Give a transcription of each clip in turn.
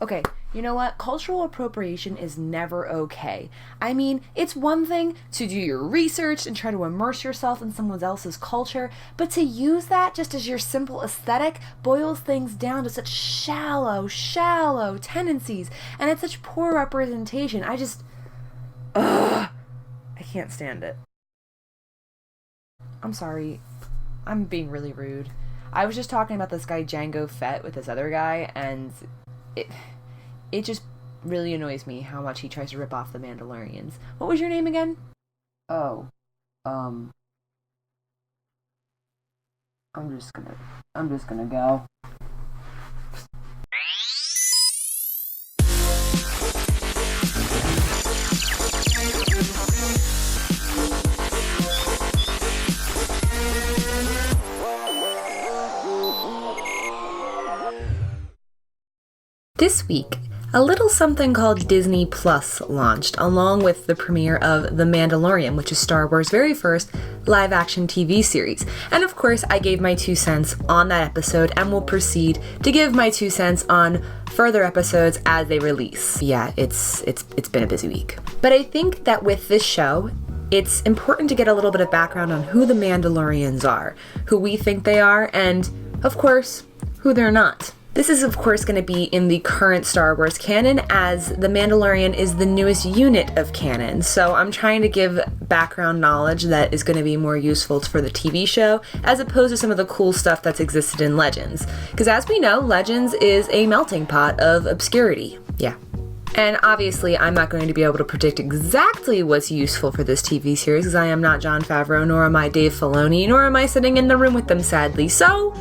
Okay, you know what? Cultural appropriation is never okay. I mean, it's one thing to do your research and try to immerse yourself in someone else's culture, but to use that just as your simple aesthetic boils things down to such shallow tendencies, and it's such poor representation. I can't stand it. I'm sorry. I'm being really rude. I was just talking about this guy Jango Fett with this other guy, and it just really annoys me how much he tries to rip off the Mandalorians. What was your name again? Oh, I'm just gonna go. This week, a little something called Disney Plus launched, along with the premiere of The Mandalorian, which is Star Wars' very first live-action TV series. And of course, I gave my 2 cents on that episode and will proceed to give my 2 cents on further episodes as they release. Yeah, it's been a busy week. But I think that with this show, it's important to get a little bit of background on who the Mandalorians are, who we think they are, and, of course, who they're not. This is, of course, going to be in the current Star Wars canon, as The Mandalorian is the newest unit of canon, so I'm trying to give background knowledge that is going to be more useful for the TV show, as opposed to some of the cool stuff that's existed in Legends. Because as we know, Legends is a melting pot of obscurity. Yeah. And obviously, I'm not going to be able to predict exactly what's useful for this TV series, because I am not Jon Favreau, nor am I Dave Filoni, nor am I sitting in the room with them, sadly, so...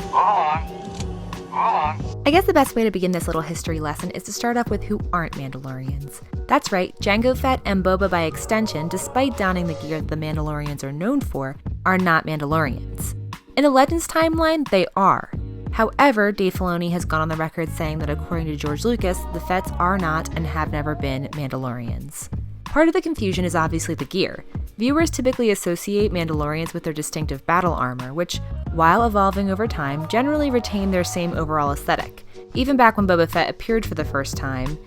I guess the best way to begin this little history lesson is to start off with who aren't Mandalorians. That's right, Jango Fett and Boba by extension, despite donning the gear that the Mandalorians are known for, are not Mandalorians. In the Legends timeline, they are. However, Dave Filoni has gone on the record saying that according to George Lucas, the Fetts are not and have never been Mandalorians. Part of the confusion is obviously the gear. Viewers typically associate Mandalorians with their distinctive battle armor, which, while evolving over time, generally retain their same overall aesthetic. Even back when Boba Fett appeared for the first time,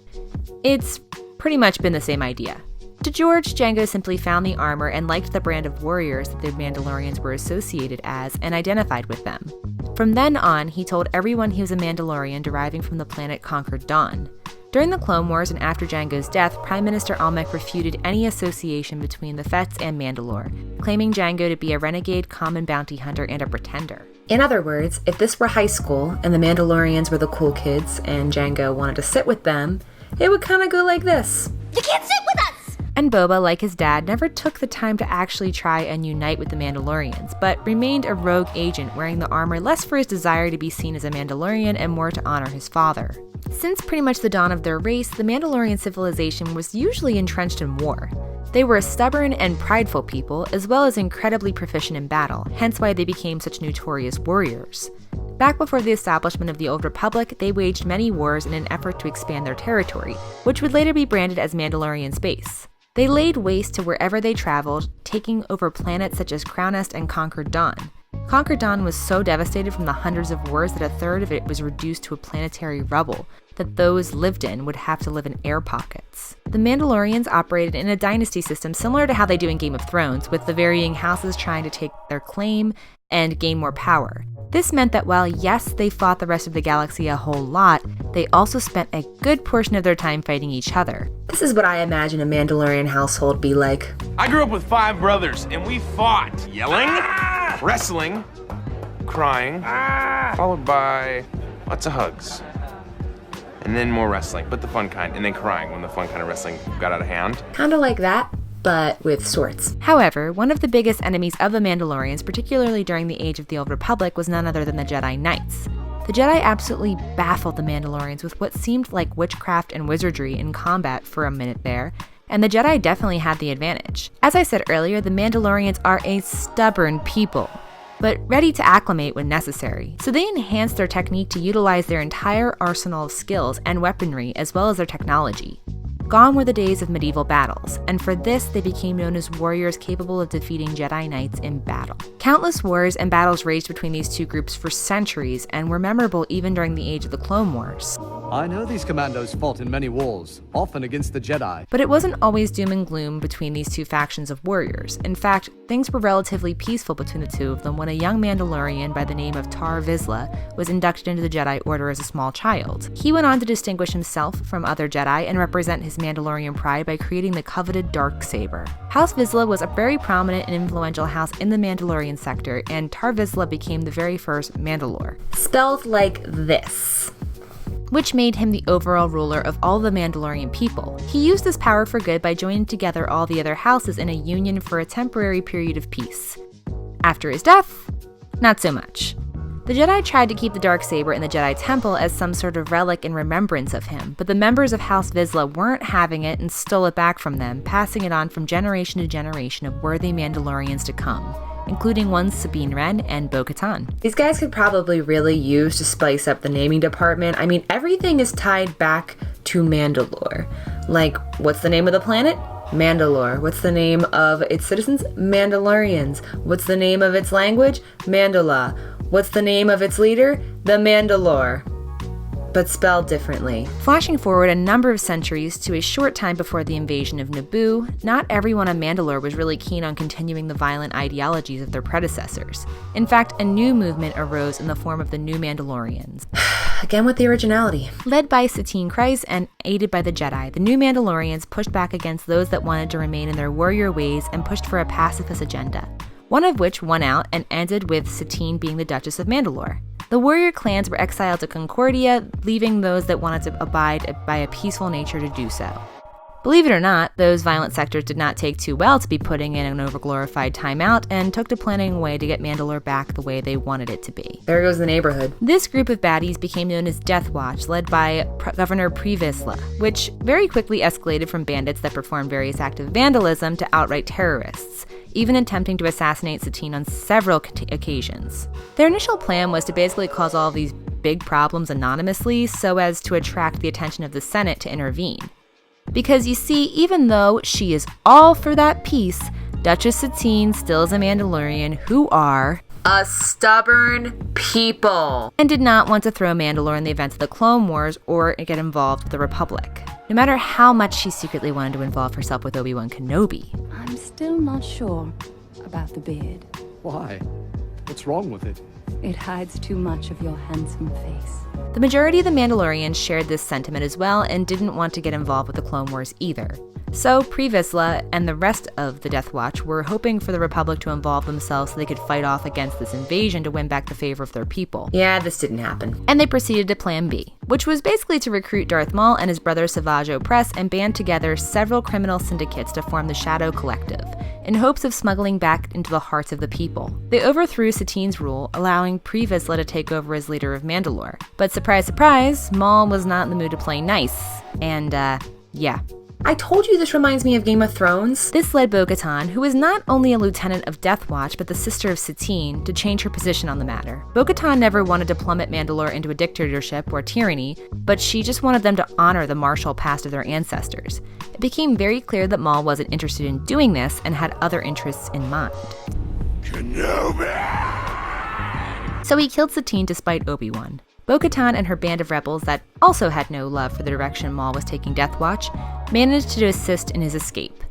it's pretty much been the same idea. To George, Jango simply found the armor and liked the brand of warriors that the Mandalorians were associated as and identified with them. From then on, he told everyone he was a Mandalorian deriving from the planet Conquered Dawn. During the Clone Wars and after Jango's death, Prime Minister Almec refuted any association between the Fetts and Mandalore, claiming Jango to be a renegade common bounty hunter and a pretender. In other words, if this were high school and the Mandalorians were the cool kids and Jango wanted to sit with them, it would kind of go like this. You can't sit with us! And Boba, like his dad, never took the time to actually try and unite with the Mandalorians, but remained a rogue agent wearing the armor less for his desire to be seen as a Mandalorian and more to honor his father. Since pretty much the dawn of their race, the Mandalorian civilization was usually entrenched in war. They were a stubborn and prideful people, as well as incredibly proficient in battle, hence why they became such notorious warriors. Back before the establishment of the Old Republic, they waged many wars in an effort to expand their territory, which would later be branded as Mandalorian space. They laid waste to wherever they traveled, taking over planets such as Crownest and Conquered Dawn. Conquered Dawn was so devastated from the hundreds of wars that a third of it was reduced to a planetary rubble that those lived in would have to live in air pockets. The Mandalorians operated in a dynasty system similar to how they do in Game of Thrones, with the varying houses trying to take their claim and gain more power. This meant that while yes, they fought the rest of the galaxy a whole lot, they also spent a good portion of their time fighting each other. This is what I imagine a Mandalorian household be like. I grew up with 5 brothers, and we fought. Yelling, wrestling, crying, followed by lots of hugs. And then more wrestling, but the fun kind, and then crying when the fun kind of wrestling got out of hand. Kinda like that, but with swords. However, one of the biggest enemies of the Mandalorians, particularly during the age of the Old Republic, was none other than the Jedi Knights. The Jedi absolutely baffled the Mandalorians with what seemed like witchcraft and wizardry in combat for a minute there, and the Jedi definitely had the advantage. As I said earlier, the Mandalorians are a stubborn people, but ready to acclimate when necessary. So they enhanced their technique to utilize their entire arsenal of skills and weaponry as well as their technology. Gone were the days of medieval battles, and for this they became known as warriors capable of defeating Jedi Knights in battle. Countless wars and battles raged between these two groups for centuries and were memorable even during the age of the Clone Wars. I know these commandos fought in many wars, often against the Jedi. But it wasn't always doom and gloom between these two factions of warriors. In fact, things were relatively peaceful between the two of them when a young Mandalorian by the name of Vizla was inducted into the Jedi Order as a small child. He went on to distinguish himself from other Jedi and represent his Mandalorian pride by creating the coveted Darksaber. House Vizla was a very prominent and influential house in the Mandalorian sector, and Vizla became the very first Mandalore. Spelled like this, which made him the overall ruler of all the Mandalorian people. He used this power for good by joining together all the other houses in a union for a temporary period of peace. After his death, not so much. The Jedi tried to keep the Darksaber in the Jedi Temple as some sort of relic in remembrance of him, but the members of House Vizla weren't having it and stole it back from them, passing it on from generation to generation of worthy Mandalorians to come, including one Sabine Wren and Bo-Katan. These guys could probably really use to spice up the naming department. I mean, everything is tied back to Mandalore. Like, what's the name of the planet? Mandalore. What's the name of its citizens? Mandalorians. What's the name of its language? Mandala. What's the name of its leader? The Mandalore, but spelled differently. Flashing forward a number of centuries to a short time before the invasion of Naboo, not everyone on Mandalore was really keen on continuing the violent ideologies of their predecessors. In fact, a new movement arose in the form of the New Mandalorians. Again with the originality. Led by Satine Phil and aided by the Jedi, the New Mandalorians pushed back against those that wanted to remain in their warrior ways and pushed for a pacifist agenda, one of which won out and ended with Satine being the Duchess of Mandalore. The warrior clans were exiled to Concordia, leaving those that wanted to abide by a peaceful nature to do so. Believe it or not, those violent sectors did not take too well to be putting in an overglorified timeout and took to planning a way to get Mandalore back the way they wanted it to be. There goes the neighborhood. This group of baddies became known as Death Watch, led by Governor Vizla, which very quickly escalated from bandits that performed various acts of vandalism to outright terrorists, even attempting to assassinate Satine on several occasions. Their initial plan was to basically cause all of these big problems anonymously so as to attract the attention of the Senate to intervene. Because you see, even though she is all for that peace, Duchess Satine still is a Mandalorian who are a stubborn people and did not want to throw Mandalore in the events of the Clone Wars or get involved with the Republic, no matter how much she secretly wanted to involve herself with Obi-Wan Kenobi. I'm still not sure about the beard. Why? What's wrong with it? It hides too much of your handsome face. The majority of the Mandalorians shared this sentiment as well and didn't want to get involved with the Clone Wars either. So Vizla and the rest of the Death Watch were hoping for the Republic to involve themselves so they could fight off against this invasion to win back the favor of their people. Yeah, this didn't happen. And they proceeded to Plan B, which was basically to recruit Darth Maul and his brother Savage Opress and band together several criminal syndicates to form the Shadow Collective, in hopes of smuggling back into the hearts of the people. They overthrew Satine's rule, allowing Vizla to take over as leader of Mandalore. But surprise, surprise, Maul was not in the mood to play nice. And, yeah. I told you this reminds me of Game of Thrones. This led Bo-Katan, who is not only a lieutenant of Death Watch but the sister of Satine, to change her position on the matter. Bo-Katan never wanted to plummet Mandalore into a dictatorship or tyranny, but she just wanted them to honor the martial past of their ancestors. It became very clear that Maul wasn't interested in doing this and had other interests in mind. Kenobi! So he killed Satine despite Obi-Wan. Bo-Katan and her band of rebels that also had no love for the direction Maul was taking Death Watch managed to assist in his escape.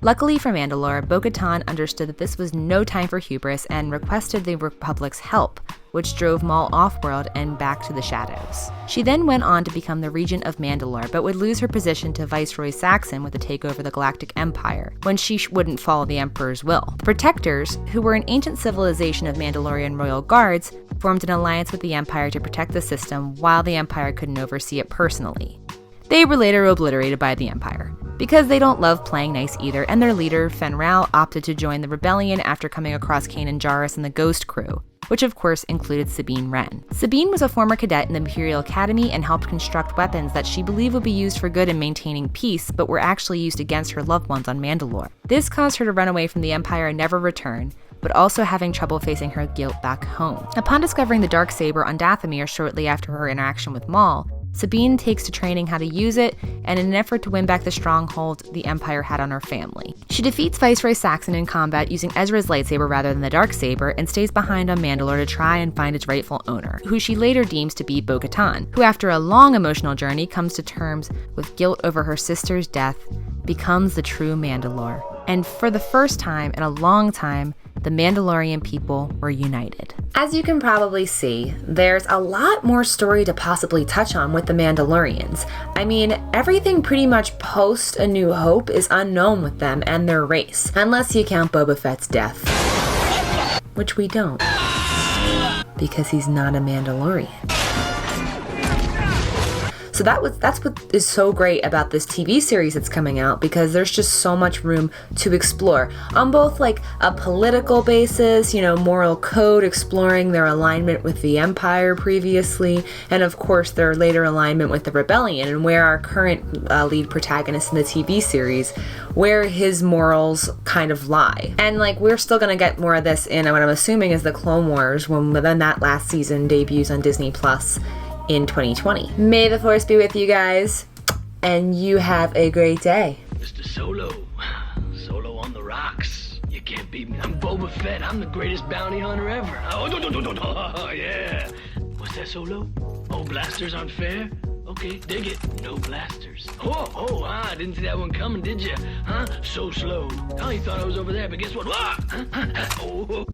Luckily for Mandalore, Bo-Katan understood that this was no time for hubris and requested the Republic's help, which drove Maul off-world and back to the shadows. She then went on to become the regent of Mandalore, but would lose her position to Viceroy Saxon with the takeover of the Galactic Empire, when she wouldn't follow the Emperor's will. The Protectors, who were an ancient civilization of Mandalorian royal guards, formed an alliance with the Empire to protect the system while the Empire couldn't oversee it personally. They were later obliterated by the Empire, because they don't love playing nice either, and their leader, Fen Rao, opted to join the rebellion after coming across Kanan Jarrus and the Ghost Crew, which of course included Sabine Wren. Sabine was a former cadet in the Imperial Academy and helped construct weapons that she believed would be used for good in maintaining peace, but were actually used against her loved ones on Mandalore. This caused her to run away from the Empire and never return, but also having trouble facing her guilt back home. Upon discovering the Darksaber on Dathomir shortly after her interaction with Maul, Sabine takes to training how to use it, and in an effort to win back the stronghold the Empire had on her family. She defeats Viceroy Saxon in combat using Ezra's lightsaber rather than the Darksaber, and stays behind on Mandalore to try and find its rightful owner, who she later deems to be Bo-Katan, who after a long emotional journey comes to terms with guilt over her sister's death, becomes the true Mandalore. And for the first time in a long time, the Mandalorian people were united. As you can probably see, there's a lot more story to possibly touch on with the Mandalorians. I mean, everything pretty much post A New Hope is unknown with them and their race, unless you count Boba Fett's death. Which we don't, because he's not a Mandalorian. So that's what is so great about this TV series that's coming out, because there's just so much room to explore on both like a political basis, moral code, exploring their alignment with the Empire previously, and of course their later alignment with the Rebellion, and where our current lead protagonist in the TV series, where his morals kind of lie. And like, we're still gonna get more of this in what I'm assuming is the Clone Wars when that last season debuts on Disney Plus in 2020. May the Force be with you guys, and you have a great day. Mr. Solo on the rocks. You can't beat me. I'm Boba Fett. I'm the greatest bounty hunter ever. Oh, yeah. What's that, Solo? Oh, blasters aren't fair? Okay, dig it. No blasters. I didn't see that one coming, did you? Huh? So slow. Oh, you thought I was over there, but guess what? Oh.